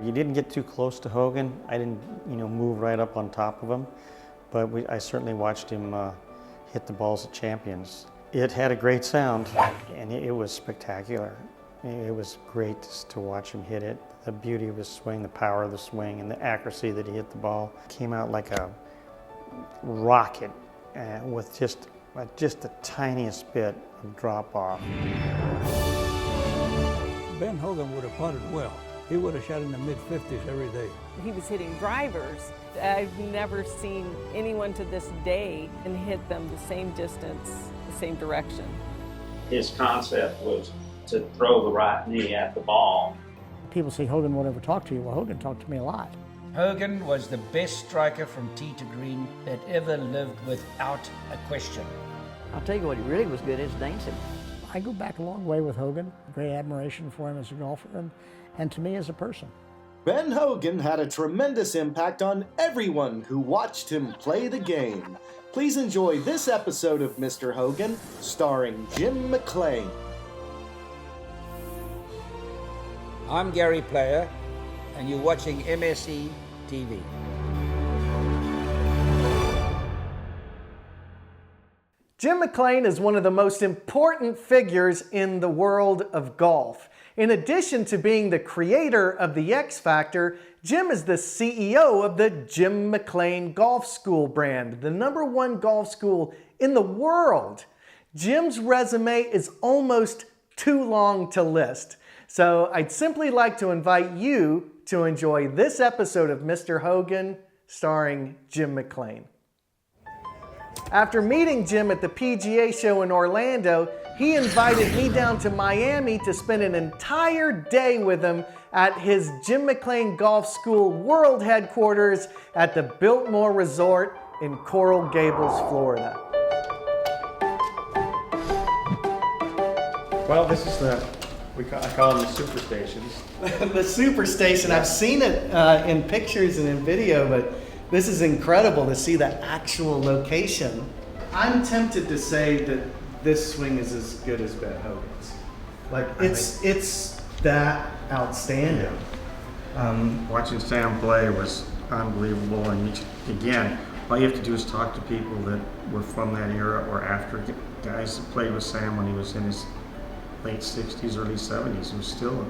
You didn't get too close to Hogan. I didn't, move right up on top of him, but I certainly watched him hit the balls at Champions. It had a great sound, and it was spectacular. It was great to watch him hit it. The beauty of his swing, the power of the swing, and the accuracy that he hit the ball. Came out like a rocket with just the tiniest bit of drop off. Ben Hogan would have putted well. He would have shot in the mid-50s every day. He was hitting drivers. I've never seen anyone to this day and hit them the same distance, the same direction. His concept was to throw the right knee at the ball. People say Hogan won't ever talk to you. Well, Hogan talked to me a lot. Hogan was the best striker from tee to green that ever lived, without a question. I'll tell you what he really was good at is dancing. I go back a long way with Hogan. Great admiration for him as a golfer and to me as a person. Ben Hogan had a tremendous impact on everyone who watched him play the game. Please enjoy this episode of Mr. Hogan, starring Jim Mclean. I'm Gary Player, and you're watching MSE TV. Jim Mclean is one of the most important figures in the world of golf. In addition to being the creator of the X Factor, Jim is the CEO of the Jim Mclean Golf School brand, the #1 golf school in the world. Jim's resume is almost too long to list. So I'd simply like to invite you to enjoy this episode of Mr. Hogan, starring Jim Mclean. After meeting Jim at the PGA show in Orlando, he invited me down to Miami to spend an entire day with him at his Jim Mclean Golf School World Headquarters at the Biltmore Resort in Coral Gables, Florida. Well, this is I call them the super stations. The Superstation, I've seen it in pictures and in video, but this is incredible to see the actual location. I'm tempted to say that this swing is as good as Ben Hogan's. Like, it's that outstanding. Watching Sam play was unbelievable, and again, all you have to do is talk to people that were from that era or after. Guys that played with Sam when he was in his late 60s, early 70s. It was still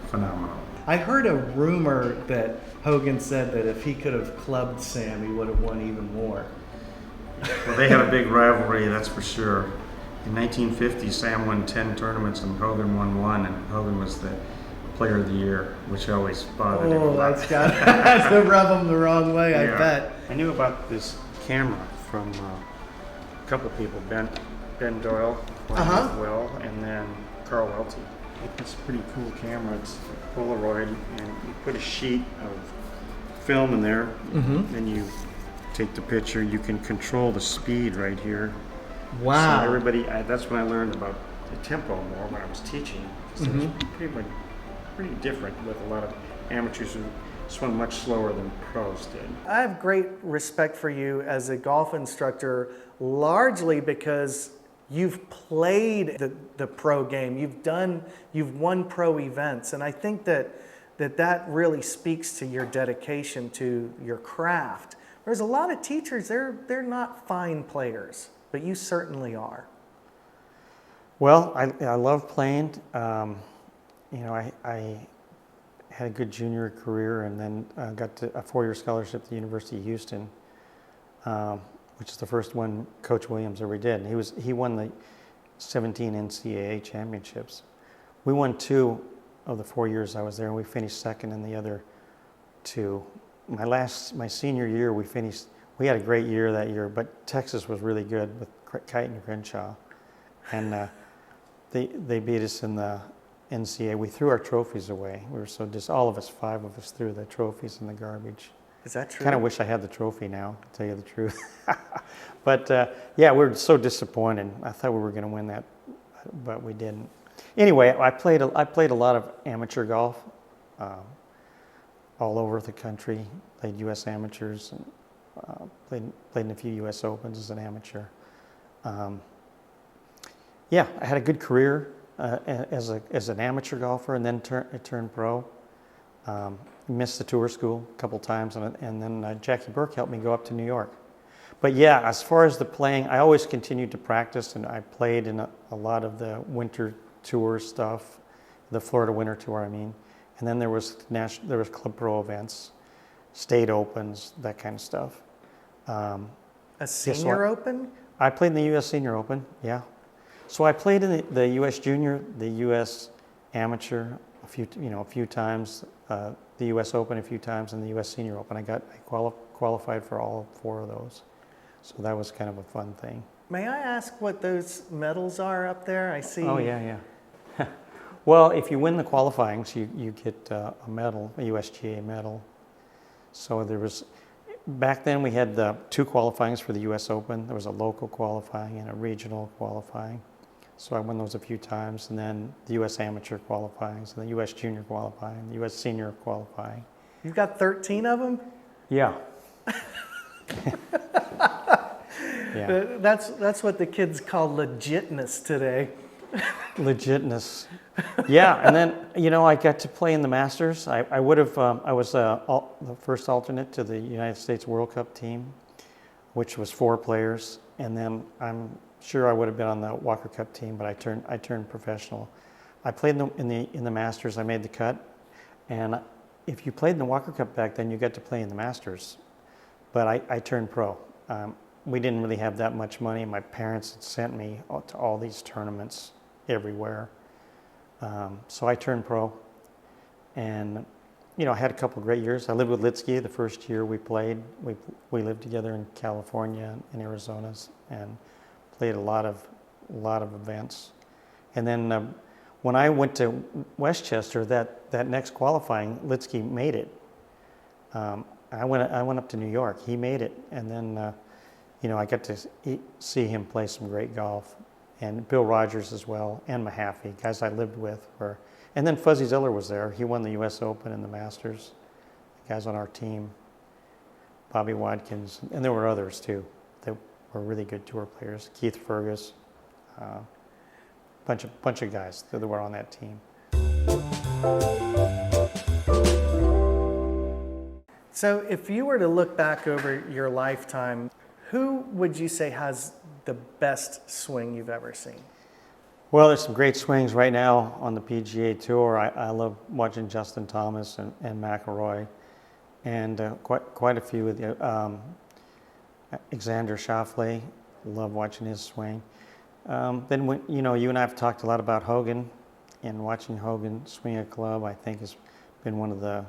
phenomenal. I heard a rumor that Hogan said that if he could have clubbed Sam, he would have won even more. Well, they had a big rivalry, that's for sure. In 1950, Sam won 10 tournaments and Hogan won 1, and Hogan was the Player of the Year, which always bothered him. Oh, that's to rub him the wrong way, yeah. I bet. I knew about this camera from a couple people, Ben Doyle, Will, and then Carl Welty. It's a pretty cool camera. It's a Polaroid, and you put a sheet of film in there, and you take the picture. You can control the speed right here. Wow. So that's when I learned about the tempo more when I was teaching. So it was pretty different with a lot of amateurs who swung much slower than pros did. I have great respect for you as a golf instructor, largely because you've played the pro game. You've won pro events, and I think that really speaks to your dedication to your craft. There's a lot of teachers, they're not fine players, but you certainly are. Well, I love playing. I had a good junior career, and then got a 4-year scholarship at the University of Houston, which is the first one Coach Williams ever did. He won the 17 NCAA championships. We won 2 of the 4 years I was there, and we finished second in the other 2. My senior year, we had a great year that year, but Texas was really good with Kite and Crenshaw, and they beat us in the NCAA. We threw our trophies away. We were so all of us, 5 of us, threw the trophies in the garbage. Is that true? Kind of wish I had the trophy now, to tell you the truth. But yeah, we were so disappointed. I thought we were going to win that, but we didn't. Anyway, I played a lot of amateur golf all over the country. Played U.S. amateurs and played in a few U.S. Opens as an amateur. Yeah, I had a good career as an amateur golfer, and then turned pro. missed the tour school a couple times, and then Jackie Burke helped me go up to New York. But yeah, as far as the playing, I always continued to practice, and I played in a lot of the winter tour stuff, the Florida Winter Tour, I mean. And then there was Club Pro events, state opens, that kind of stuff. A senior open? I played in the U.S. Senior Open, yeah. So I played in the U.S. Junior, the U.S. Amateur a few times, the U.S. Open a few times, and the U.S. Senior Open. I qualified for all 4 of those. So that was kind of a fun thing. May I ask what those medals are up there? I see. Oh, yeah. Well, if you win the qualifyings, you get a medal, a USGA medal. So there was, back then we had the 2 qualifyings for the US Open. There was a local qualifying and a regional qualifying. So I won those a few times, and then the US Amateur qualifyings, and the US Junior qualifying, the US Senior qualifying. You've got 13 of them? Yeah. Yeah. That's what the kids call legitness today. Legitness. Yeah, and then, I got to play in the Masters. I was the first alternate to the United States World Cup team, which was 4 players, and then I'm sure I would have been on the Walker Cup team, but I turned professional. I played in the Masters. I made the cut, and if you played in the Walker Cup back then, you got to play in the Masters. But I turned pro. We didn't really have that much money. My parents had sent me to all these tournaments everywhere. So I turned pro, and I had a couple of great years. I lived with Litsky the first year we played. We lived together in California and Arizona, and played a lot of events. And then when I went to Westchester, that next qualifying, Litsky made it. I went up to New York. He made it, and then I got to see him play some great golf, and Bill Rogers as well, and Mahaffey, guys I lived with. And then Fuzzy Ziller was there. He won the U.S. Open and the Masters. Guys on our team, Bobby Watkins, and there were others too. They were really good tour players. Keith Fergus, bunch of guys that were on that team. So if you were to look back over your lifetime, who would you say has the best swing you've ever seen? Well, there's some great swings right now on the PGA Tour. I love watching Justin Thomas and McIlroy, and quite a few of the Alexander Schauffele. Love watching his swing. Then when, you and I have talked a lot about Hogan, and watching Hogan swing a club, I think has been one of the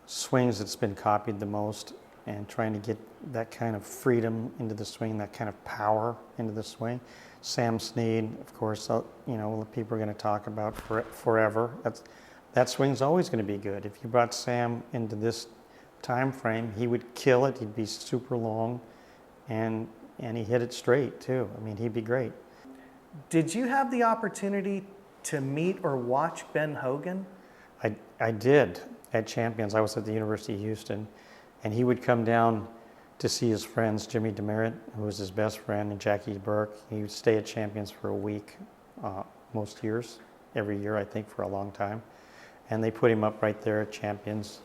swings that's been copied the most, and trying to get that kind of freedom into the swing, that kind of power into the swing. Sam Snead, of course, people are going to talk about forever. That swing's always going to be good. If you brought Sam into this time frame, he would kill it. He'd be super long, and he hit it straight too. I mean, he'd be great. Did you have the opportunity to meet or watch Ben Hogan? I did at Champions. I was at the University of Houston, and he would come down to see his friends, Jimmy Demerit, who was his best friend, and Jackie Burke. He would stay at Champions for a week, most years, every year, I think, for a long time. And they put him up right there at Champions.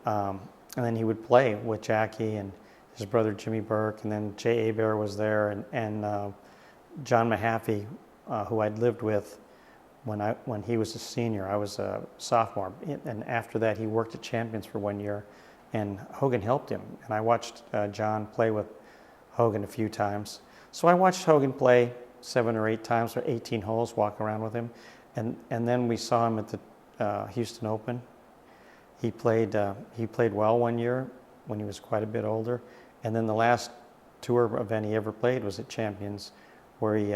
And then he would play with Jackie and his brother Jimmy Burke, and then Jay Hebert was there, and John Mahaffey, who I'd lived with when he was a senior. I was a sophomore, and after that he worked at Champions for 1 year, and Hogan helped him. And I watched John play with Hogan a few times. So I watched Hogan play 7 or 8 times, or 18 holes, walk around with him, and then we saw him at the Houston Open. He played well 1 year when he was quite a bit older, and then the last tour event he ever played was at Champions, where he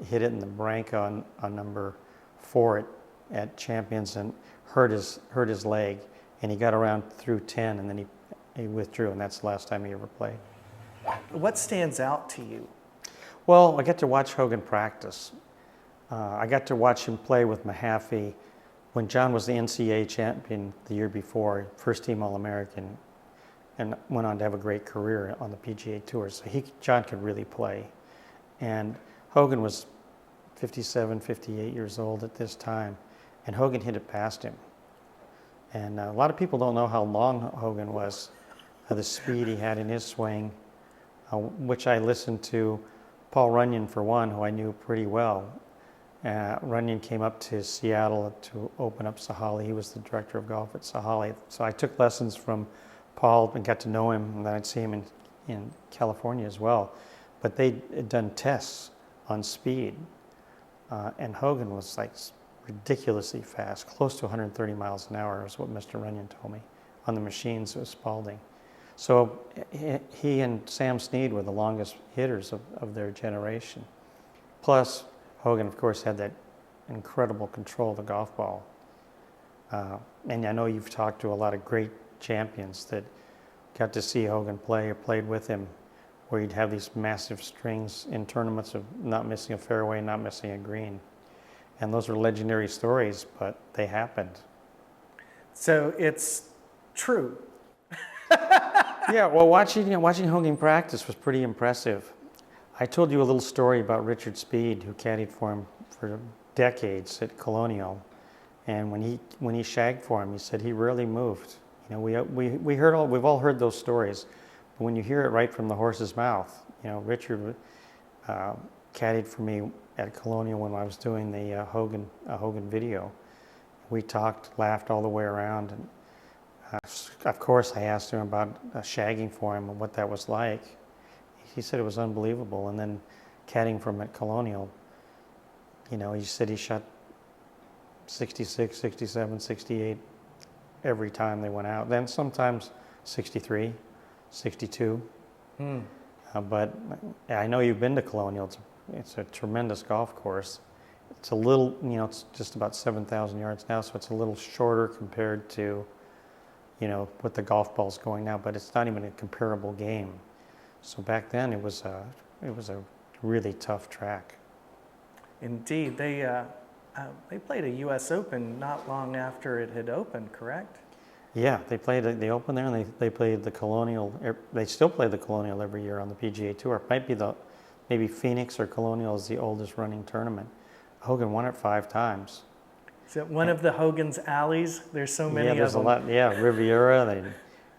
hit it in the brank on number 4 at Champions and hurt his leg, and he got around through 10, and then he withdrew, and that's the last time he ever played. What stands out to you? Well, I got to watch Hogan practice. I got to watch him play with Mahaffey when John was the NCAA champion the year before, first team All-American, and went on to have a great career on the PGA Tour. So John could really play. And Hogan was 57, 58 years old at this time, and Hogan hit it past him. And a lot of people don't know how long Hogan was, the speed he had in his swing, which I listened to Paul Runyon, for one, who I knew pretty well. Runyon came up to Seattle to open up Sahalee. He was the director of golf at Sahalee. So I took lessons from Paul and got to know him, and then I'd see him in California as well. But they'd done tests on speed, and Hogan was like ridiculously fast, close to 130 miles an hour is what Mr. Runyon told me, on the machines at Spalding. So he and Sam Snead were the longest hitters of their generation. Plus, Hogan, of course, had that incredible control of the golf ball. And I know you've talked to a lot of great champions that got to see Hogan play or played with him, where he'd have these massive strings in tournaments of not missing a fairway, not missing a green. And those are legendary stories, but they happened. So it's true. Yeah, well, watching Hogan practice was pretty impressive. I told you a little story about Richard Speed, who caddied for him for decades at Colonial, and when he shagged for him, he said he rarely moved. You know, we've all heard those stories, but when you hear it right from the horse's mouth, you know, Richard caddied for me at Colonial when I was doing the Hogan video. We talked, laughed all the way around, and of course I asked him about shagging for him and what that was like. He said it was unbelievable. And then caddying from at Colonial, you know, he said he shot 66, 67, 68 every time they went out. Then sometimes 63, 62. But I know you've been to Colonial. It's a tremendous golf course. It's a little, you know, it's just about 7,000 yards now, so it's a little shorter compared to, you know, what the golf ball's going now, but it's not even a comparable game. So back then it was a really tough track. Indeed. They played a U.S. Open not long after it had opened, correct? Yeah, they opened there, and they played the Colonial. They still play the Colonial every year on the PGA Tour. It might be maybe Phoenix or Colonial is the oldest running tournament. Hogan won it 5 times. Is it one of the Hogan's alleys? There's so many of them. Yeah, there's a lot. Yeah, Riviera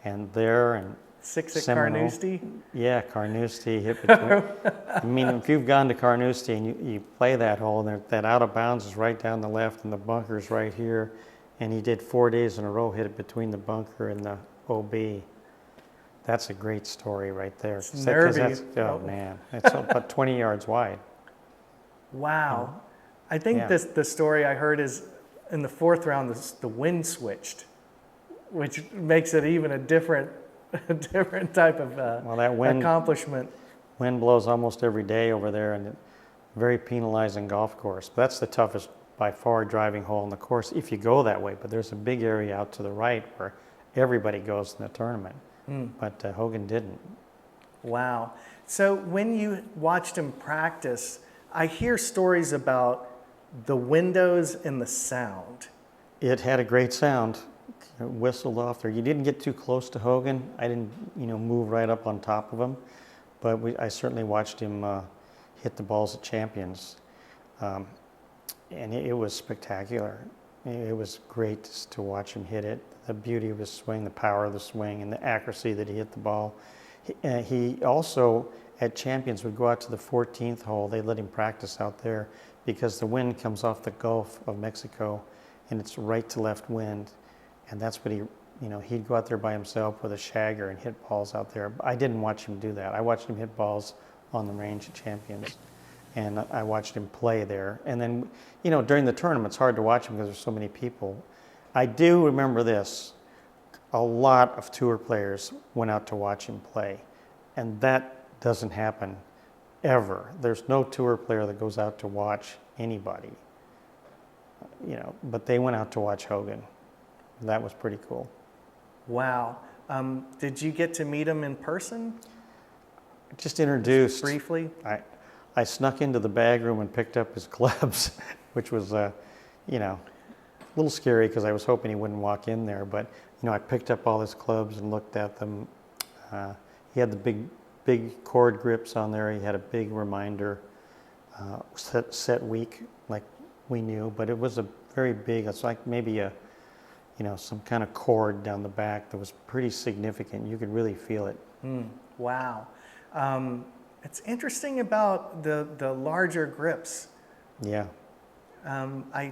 and there and 6 at Seminole. Carnoustie? Yeah, Carnoustie hit between. I mean, if you've gone to Carnoustie and you play that hole, and that out of bounds is right down the left, and the bunker's right here, and he did 4 days in a row, hit it between the bunker and the OB. That's a great story right there. It's nervy. Oh man, it's about 20 yards wide. Wow. I think the story I heard is in the 4th round, the wind switched, which makes it even a different type of that wind, accomplishment. Wind blows almost every day over there, and very penalizing golf course. But that's the toughest by far driving hole in the course if you go that way. But there's a big area out to the right where everybody goes in the tournament. But Hogan didn't. Wow. So when you watched him practice, I hear stories about the windows and the sound. It had a great sound. It whistled off there. You didn't get too close to Hogan. I didn't, move right up on top of him, but I certainly watched him hit the balls at Champions, and it was spectacular. It was great to watch him hit it. The beauty of his swing, the power of the swing, and the accuracy that he hit the ball. He also, at Champions, would go out to the 14th hole. They let him practice out there because the wind comes off the Gulf of Mexico, and it's right to left wind. And that's what he'd go out there by himself with a shagger and hit balls out there. I didn't watch him do that. I watched him hit balls on the range at Champions, and I watched him play there. And then, during the tournament, it's hard to watch him because there's so many people. I do remember this. A lot of tour players went out to watch him play, and that doesn't happen ever. There's no tour player that goes out to watch anybody, but they went out to watch Hogan. That was pretty cool. Wow. Did you get to meet him in person? Just introduced. Just briefly? I snuck into the bag room and picked up his clubs, which was, a little scary because I was hoping he wouldn't walk in there. But, I picked up all his clubs and looked at them. He had the big cord grips on there. He had a big reminder set week like we knew, but it was a very big, it's like maybe a some kind of cord down the back that was pretty significant. You could really feel it. Wow. It's interesting about the larger grips. Yeah. I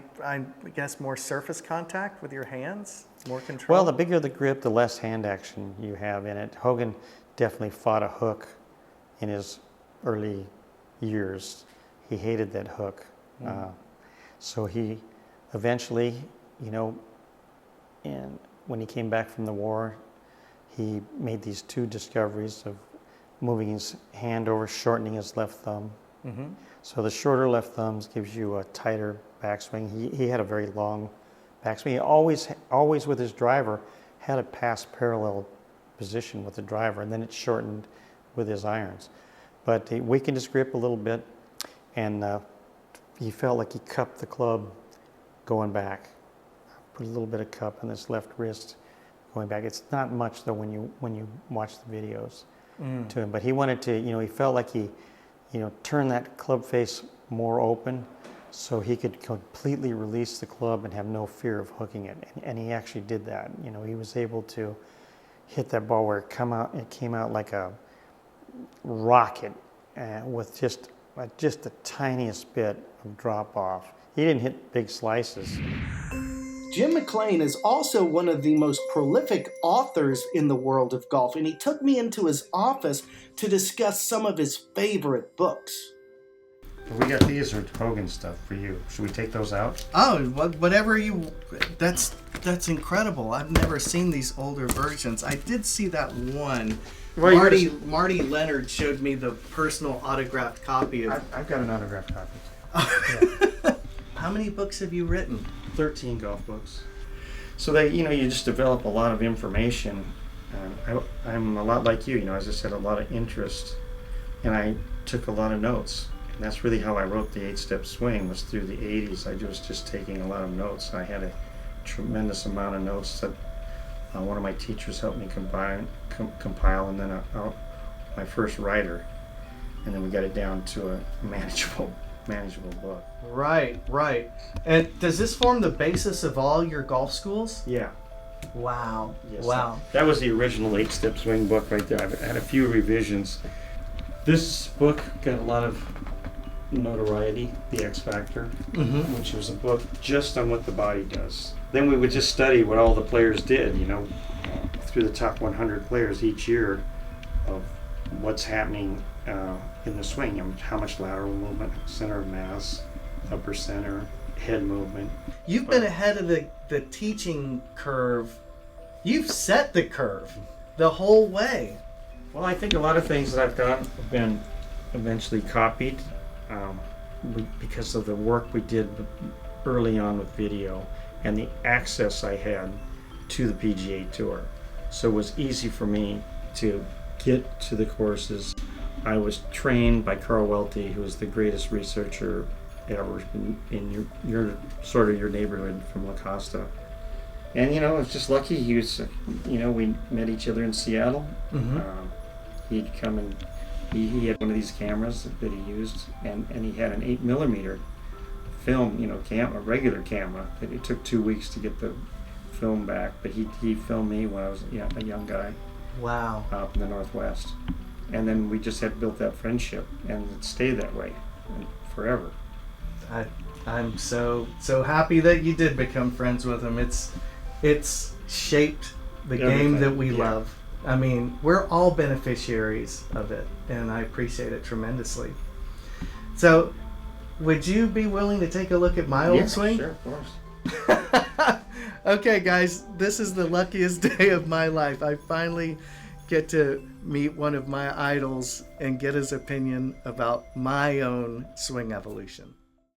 guess more surface contact with your hands, more control. Well, the bigger the grip, the less hand action you have in it. Hogan definitely fought a hook in his early years. He hated that hook. So he eventually, and when he came back from the war, he made these 2 discoveries of moving his hand over, shortening his left thumb. So the shorter left thumb gives you a tighter backswing. He had a very long backswing. He always with his driver had a pass parallel position with the driver, and then it shortened with his irons. But he weakened his grip a little bit, and he felt like he cupped the club going back. Put a little bit of cup on his left wrist going back. It's not much though when you watch the videos to him, but he wanted to, he felt like he, turn that club face more open so he could completely release the club and have no fear of hooking it. And he actually did that. He was able to hit that ball where it came out like a rocket with just the tiniest bit of drop off. He didn't hit big slices. Jim Mclean is also one of the most prolific authors in the world of golf, and he took me into his office to discuss some of his favorite books. We got these are Hogan stuff for you. Should we take those out? Oh, whatever you. That's incredible. I've never seen these older versions. I did see that one. Well, Marty Leonard showed me the personal autographed copy of. I've got an autographed copy. Yeah. How many books have you written? 13 golf books. So they, you just develop a lot of information. I'm a lot like you, as I said, a lot of interest, and I took a lot of notes. And that's really how I wrote the 8-step swing, was through the 80s. I was just taking a lot of notes. I had a tremendous amount of notes that one of my teachers helped me compile, and then my first writer, and then we got it down to a manageable book. Right. And does this form the basis of all your golf schools? Yeah. Wow. Yes, Wow. That was the original 8-step swing book right there. I've had a few revisions. This book got a lot of notoriety, The X Factor, which was a book just on what the body does. Then we would just study what all the players did, through the top 100 players each year of what's happening in the swing, how much lateral movement, center of mass, upper center, head movement. You've been ahead of the teaching curve. You've set the curve the whole way. Well, I think a lot of things that I've done have been eventually copied because of the work we did early on with video and the access I had to the PGA Tour. So it was easy for me to get to the courses. I was trained by Carl Welty, who is the greatest researcher ever in your neighborhood from La Costa. And I was just lucky. He was, we met each other in Seattle. He'd come and he had one of these cameras that he used, and he had an 8mm film, a regular camera that it took 2 weeks to get the film back. But he filmed me when I was a young guy. Wow. Up in the Northwest. And then we just had built that friendship, and it stayed that way forever. I'm so happy that you did become friends with him. It's shaped the game that we love. I mean, we're all beneficiaries of it, and I appreciate it tremendously. So, would you be willing to take a look at my old swing? Sure, of course. Okay, guys, this is the luckiest day of my life. I finally get to meet one of my idols and get his opinion about my own swing evolution.